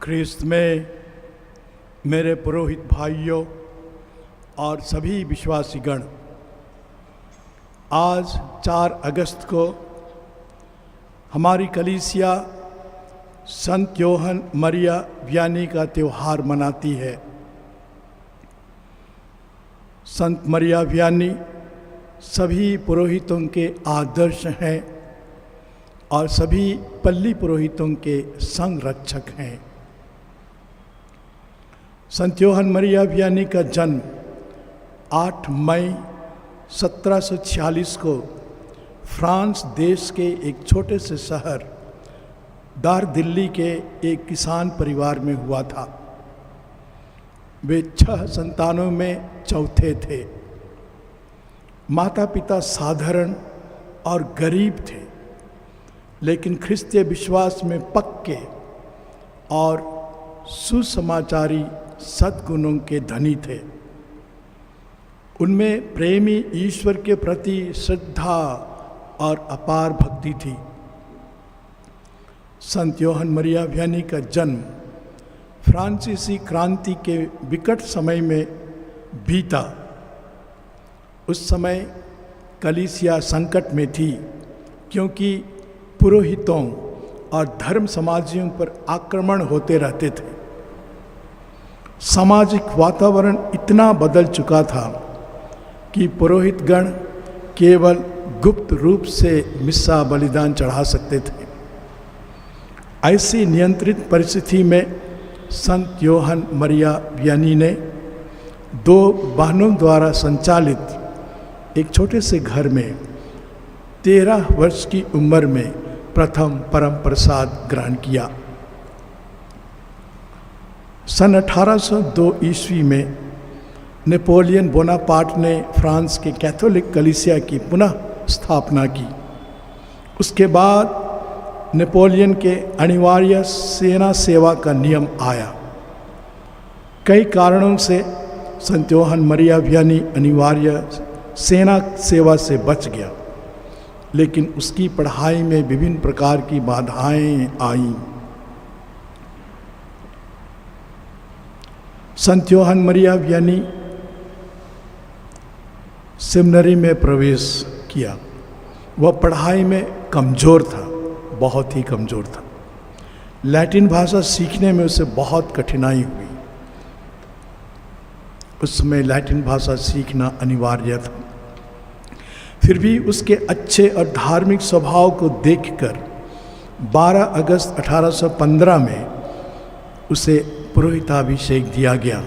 ख्रिस्त में मेरे पुरोहित भाइयों और सभी विश्वासीगण, आज 4 अगस्त को हमारी कलीसिया संत योहन मरिया वियानी का त्यौहार मनाती है। संत मरिया वियानी सभी पुरोहितों के आदर्श हैं और सभी पल्ली पुरोहितों के संरक्षक हैं। संत योहन मरिया वियानी का जन्म 8 मई 1746 को फ्रांस देश के एक छोटे से शहर दार दिल्ली के एक किसान परिवार में हुआ था। वे 6 संतानों में चौथे थे। माता पिता साधारण और गरीब थे, लेकिन ख्रिस्तीय विश्वास में पक्के और सुसमाचारी सद्गुणों के धनी थे। उनमें प्रेमी ईश्वर के प्रति श्रद्धा और अपार भक्ति थी। संत योहन मरिया वियानी का जन्म फ्रांसीसी क्रांति के विकट समय में बीता। उस समय कलीसिया संकट में थी, क्योंकि पुरोहितों और धर्म समाजियों पर आक्रमण होते रहते थे। सामाजिक वातावरण इतना बदल चुका था कि पुरोहितगण केवल गुप्त रूप से मिस्सा बलिदान चढ़ा सकते थे। ऐसी नियंत्रित परिस्थिति में संत योहन मरिया वियानी ने 2 बहनों द्वारा संचालित एक छोटे से घर में 13 वर्ष की उम्र में प्रथम परम प्रसाद ग्रहण किया। सन 1802 ईस्वी में नेपोलियन बोनापार्ट ने फ्रांस के कैथोलिक कलीसिया की पुनः स्थापना की। उसके बाद नेपोलियन के अनिवार्य सेना सेवा का नियम आया। कई कारणों से संत योहन मरिया वियानी अनिवार्य सेना सेवा से बच गया, लेकिन उसकी पढ़ाई में विभिन्न प्रकार की बाधाएं आईं। संत योहन मरिया वियानी सेमिनरी में प्रवेश किया। वह पढ़ाई में कमज़ोर था, बहुत ही कमज़ोर था। लैटिन भाषा सीखने में उसे बहुत कठिनाई हुई। उस समय लैटिन भाषा सीखना अनिवार्य था। फिर भी उसके अच्छे और धार्मिक स्वभाव को देखकर 12 अगस्त 1815 में उसे पुरोहिताभिषेक दिया गया।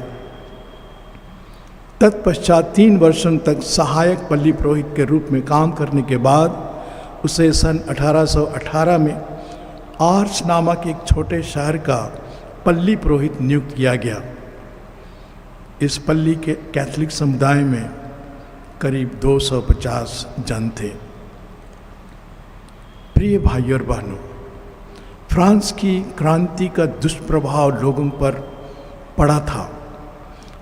तत्पश्चात 3 वर्षों तक सहायक पल्ली पुरोहित के रूप में काम करने के बाद उसे सन 1818 में आर्च नामक एक छोटे शहर का पल्ली पुरोहित नियुक्त किया गया। इस पल्ली के कैथोलिक समुदाय में करीब 250 जन थे। प्रिय भाइयों और बहनों, फ्रांस की क्रांति का दुष्प्रभाव लोगों पर पड़ा था।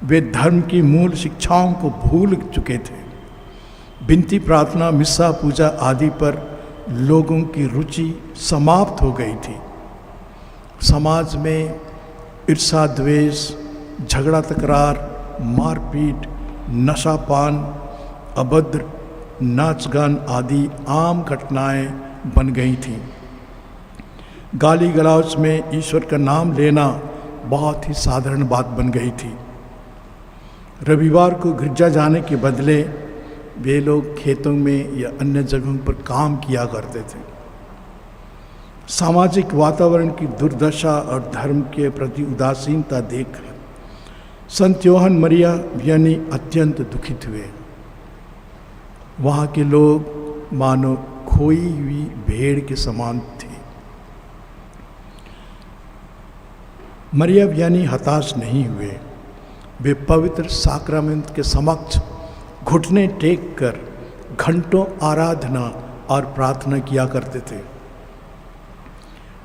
वे धर्म की मूल शिक्षाओं को भूल चुके थे। बिनती, प्रार्थना, मिस्सा, पूजा आदि पर लोगों की रुचि समाप्त हो गई थी। समाज में ईर्ष्या, द्वेष, झगड़ा, तकरार, मारपीट, नशापान, अभद्र नाच गान आदि आम घटनाएं बन गई थीं। गाली गलौज में ईश्वर का नाम लेना बहुत ही साधारण बात बन गई थी। रविवार को गिरजा जाने के बदले वे लोग खेतों में या अन्य जगहों पर काम किया करते थे। सामाजिक वातावरण की दुर्दशा और धर्म के प्रति उदासीनता देखकर संत योहन मरिया वियानी अत्यंत दुखित हुए। वहाँ के लोग मानो खोई हुई भेड़ के समान थे। मरिया वियानी हताश नहीं हुए। वे पवित्र साक्रामेंट के समक्ष घुटने टेक कर घंटों आराधना और प्रार्थना किया करते थे।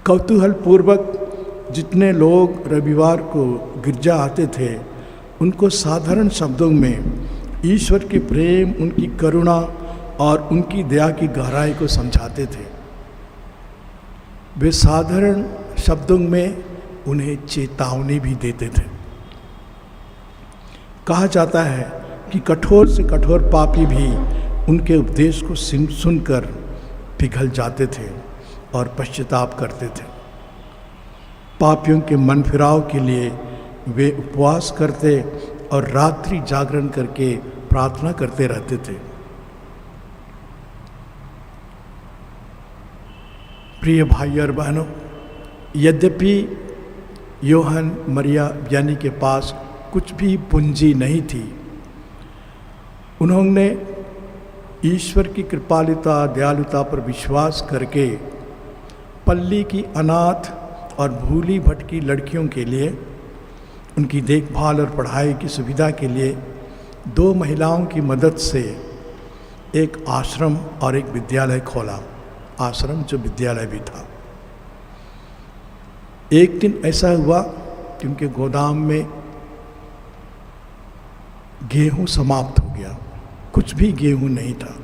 कौतूहल पूर्वक जितने लोग रविवार को गिरजा आते थे, उनको साधारण शब्दों में ईश्वर के प्रेम, उनकी करुणा और उनकी दया की गहराई को समझाते थे। वे साधारण शब्दों में उन्हें चेतावनी भी देते थे। कहा जाता है कि कठोर से कठोर पापी भी उनके उपदेश को सुनकर पिघल जाते थे और पश्चाताप करते थे। पापियों के मन फिराव के लिए वे उपवास करते और रात्रि जागरण करके प्रार्थना करते रहते थे। प्रिय भाई और बहनों, यद्यपि योहन मरिया वियानी के पास कुछ भी पूंजी नहीं थी, उन्होंने ईश्वर की कृपालुता दयालुता पर विश्वास करके पल्ली की अनाथ और भूली भटकी लड़कियों के लिए उनकी देखभाल और पढ़ाई की सुविधा के लिए 2 महिलाओं की मदद से एक आश्रम और एक विद्यालय खोला। आश्रम जो विद्यालय भी था। एक दिन ऐसा हुआ कि उनके गोदाम में गेहूं समाप्त हो गया, कुछ भी गेहूं नहीं था।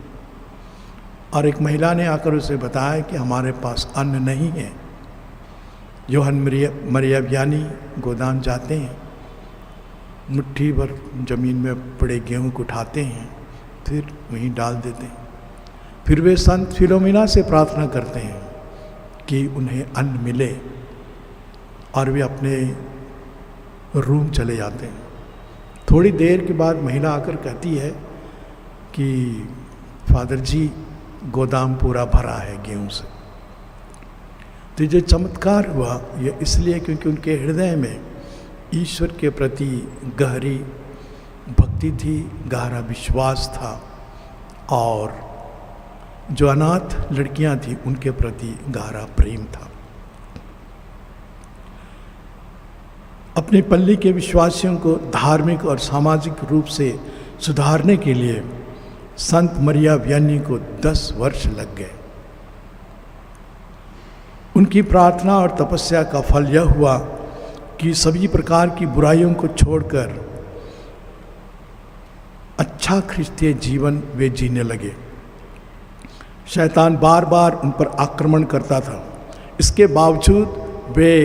और एक महिला ने आकर उसे बताया कि हमारे पास अन्न नहीं है। योहन मरिया वियानी गोदाम जाते हैं, मुट्ठी भर जमीन में पड़े गेहूं को उठाते हैं, फिर वहीं डाल देते हैं। फिर वे संत फिलोमिना से प्रार्थना करते हैं कि उन्हें अन्न मिले, और वे अपने रूम चले जाते हैं। थोड़ी देर के बाद महिला आकर कहती है कि फादर जी, गोदाम पूरा भरा है गेहूं से। तो जो चमत्कार हुआ यह इसलिए क्योंकि उनके हृदय में ईश्वर के प्रति गहरी भक्ति थी, गहरा विश्वास था, और जो अनाथ लड़कियां थी उनके प्रति गहरा प्रेम था। अपनी पल्ली के विश्वासियों को धार्मिक और सामाजिक रूप से सुधारने के लिए संत मरिया वियानी को 10 वर्ष लग गए। उनकी प्रार्थना और तपस्या का फल यह हुआ कि सभी प्रकार की बुराइयों को छोड़कर अच्छा ख्रिस्तीय जीवन वे जीने लगे। शैतान बार बार उन पर आक्रमण करता था, इसके बावजूद वे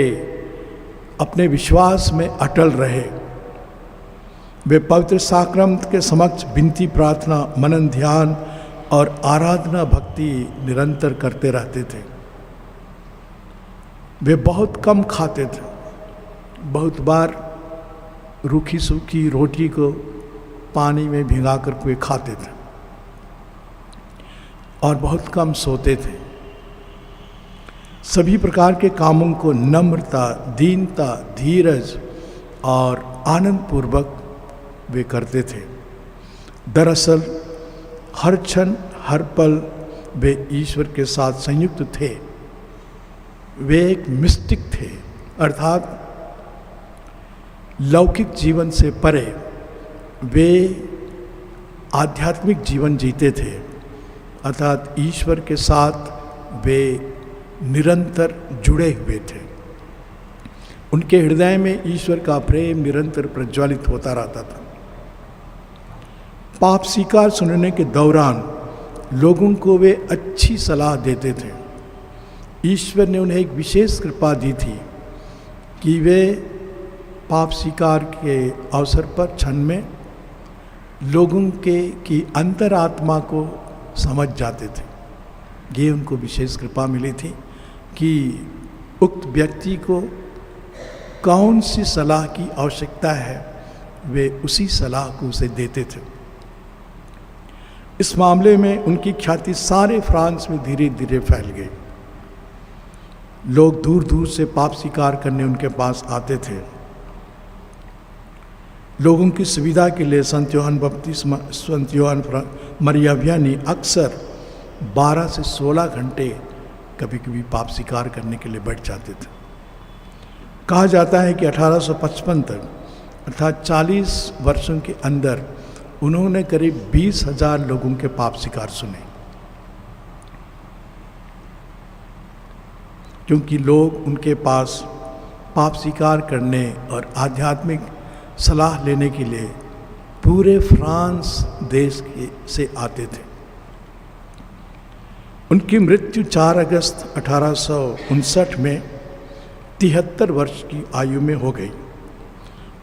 अपने विश्वास में अटल रहे। वे पवित्र साक्रम्त के समक्ष विनती, प्रार्थना, मनन, ध्यान और आराधना भक्ति निरंतर करते रहते थे। वे बहुत कम खाते थे, बहुत बार रूखी सूखी रोटी को पानी में भिगाकर वे खाते थे, और बहुत कम सोते थे। सभी प्रकार के कामों को नम्रता, दीनता, धीरज और आनंद पूर्वक वे करते थे। दरअसल हर क्षण हर पल वे ईश्वर के साथ संयुक्त थे। वे एक मिस्टिक थे, अर्थात लौकिक जीवन से परे वे आध्यात्मिक जीवन जीते थे, अर्थात ईश्वर के साथ वे निरंतर जुड़े हुए थे। उनके हृदय में ईश्वर का प्रेम निरंतर प्रज्वलित होता रहता था। पाप स्वीकार सुनने के दौरान लोगों को वे अच्छी सलाह देते थे। ईश्वर ने उन्हें एक विशेष कृपा दी थी कि वे पाप स्वीकार के अवसर पर क्षण में लोगों की अंतरात्मा को समझ जाते थे। ये उनको विशेष कृपा मिली थी कि उक्त व्यक्ति को कौन सी सलाह की आवश्यकता है, वे उसी सलाह को उसे देते थे। इस मामले में उनकी ख्याति सारे फ्रांस में धीरे धीरे फैल गई। लोग दूर दूर से पाप स्वीकार करने उनके पास आते थे। लोगों की सुविधा के लिए संत योहन मरिया वियानी अक्सर 12 से 16 घंटे कभी कभी पाप स्वीकार करने के लिए बैठ जाते थे। कहा जाता है कि 1855 तक, अर्थात 40 वर्षों के अंदर उन्होंने करीब 20,000 लोगों के पाप स्वीकार सुने, क्योंकि लोग उनके पास पाप स्वीकार करने और आध्यात्मिक सलाह लेने के लिए पूरे फ्रांस देश से आते थे। उनकी मृत्यु 4 अगस्त 1859 में 73 वर्ष की आयु में हो गई।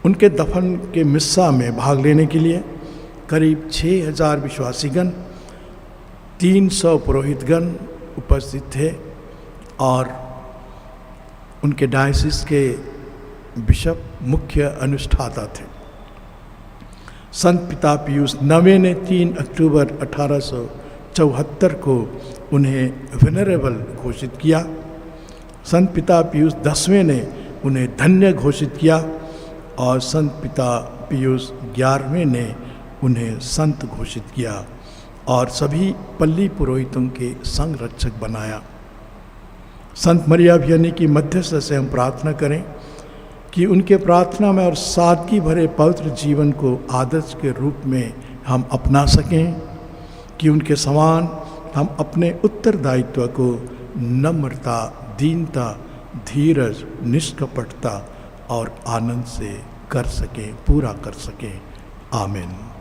उनके दफन के मिस्सा में भाग लेने के लिए करीब 6000 विश्वासीगण, 300 पुरोहितगण उपस्थित थे और उनके डायसिस के बिशप मुख्य अनुष्ठाता थे। संत पिता पियूस नवें ने 3 अक्टूबर 1874 को उन्हें वेनरेबल घोषित किया। संत पिता पियूस 10वें ने उन्हें धन्य घोषित किया और संत पिता पियूस 11वें ने उन्हें संत घोषित किया और सभी पल्ली पुरोहितों के संरक्षक बनाया। संत मरिया वियनी की मध्यस्थ से हम प्रार्थना करें कि उनके प्रार्थना में और सादगी भरे पवित्र जीवन को आदर्श के रूप में हम अपना सकें, कि उनके समान हम अपने उत्तरदायित्व को नम्रता, दीनता, धीरज, निष्कपटता और आनंद से कर सकें, पूरा कर सकें। आमीन।